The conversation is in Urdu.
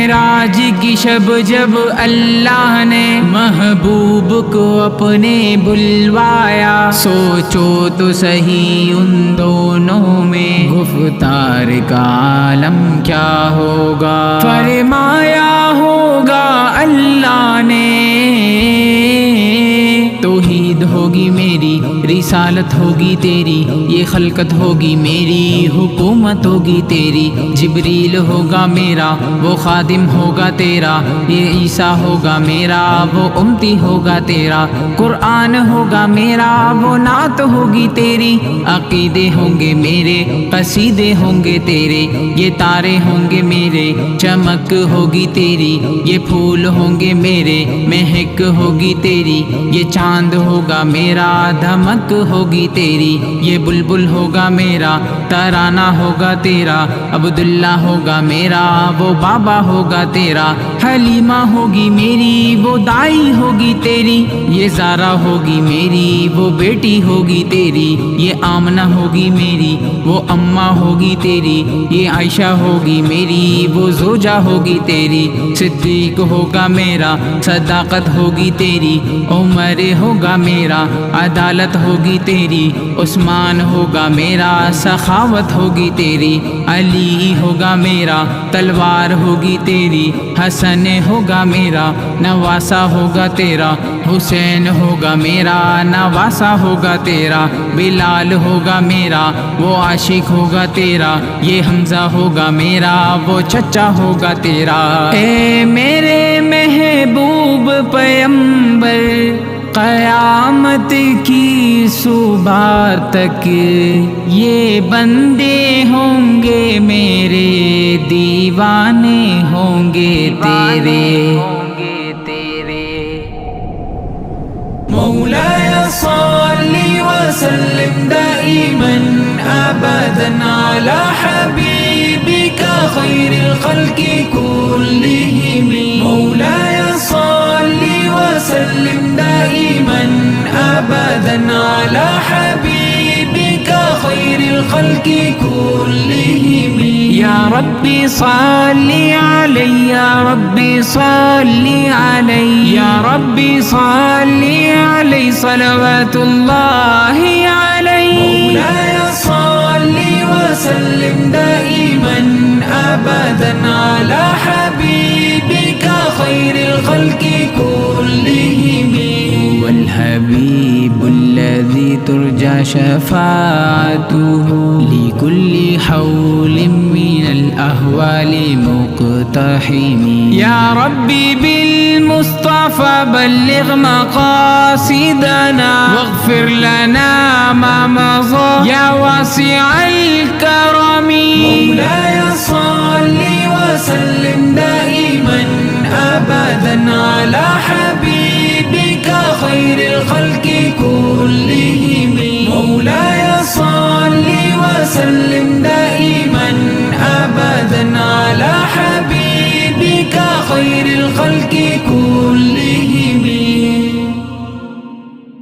معراج کی شب جب اللہ نے محبوب کو اپنے بلوایا، سوچو تو صحیح ان دونوں میں گفتار کا عالم کیا ہوگا۔ فرمایا ہوگا اللہ نے توحید ہوگی میری، رسالت ہوگی تیری، یہ خلقت ہوگی میری، حکومت ہوگی تیری۔ جبریل ہوگا میرا وہ خادم ہوگا تیرا، یہ عیسیٰ ہوگا میرا وہ امتی ہوگا تیرا۔ قرآن ہوگا میرا وہ نعت ہوگی تیری، عقیدے ہوں گے میرے قصیدے ہوں گے تیرے۔ یہ تارے ہوں گے میرے چمک ہوگی تیری، یہ پھول ہوں گے میرے مہک ہوگی تیری۔ یہ چاند ہوگا میرا دھمک ہوگی تیری، یہ بلبل ہوگا میرا ترانہ ہوگا تیرا۔ عبداللہ ہوگا میرا وہ بابا ہوگا تیرا، حلیمہ ہوگی میری وہ دائی ہوگی تیری۔ یہ زارا ہوگی میری وہ بیٹی ہوگی تیری، یہ آمنہ ہوگی میری وہ اماں ہوگی تیری۔ یہ عائشہ ہوگی میری وہ زوجہ ہوگی تیری۔ صدیق ہوگا میرا صداقت ہوگی تیری، عمر ہوگا میرا عدالت ہوگی تیری۔ عثمان ہوگا میرا سخاوت ہوگی تیری، علی ہوگا میرا تلوار ہوگی تیری۔ حسن ہوگا میرا نواسہ ہوگا تیرا، حسین ہوگا میرا نواسہ ہوگا تیرا۔ بلال ہوگا میرا وہ عاشق ہوگا تیرا، یہ حمزہ ہوگا میرا وہ چچا ہوگا تیرا۔ اے میرے محبوب پیمبر، قیامت کی صبح تک یہ بندے ہوں گے میرے، دیوانے ہوں گے تیرے۔ مولاي صل وسلم دائما ابدا على حبيبك خير الخلق كلهم، مولاي صل وسلم دائما ابدا على حبيبك خير الخلق كلهم، يا ربي صل علي يا ربي صل علي يا ربي صل علي صلوات الله عليه، مولاي صل وسلم دائما ابدا على حبيبك خير الخلق كلهم، هو الحبيب الذي ترجى شفاعته لكل حول من الأهوال مقتحم، يا ربي بالمصطفى بلغ مقاصدنا واغفر لنا ما مضى يا واسع الكرم، مولاي صل وسلم دائما أبدا على حبيبك خير الخلق كلهم،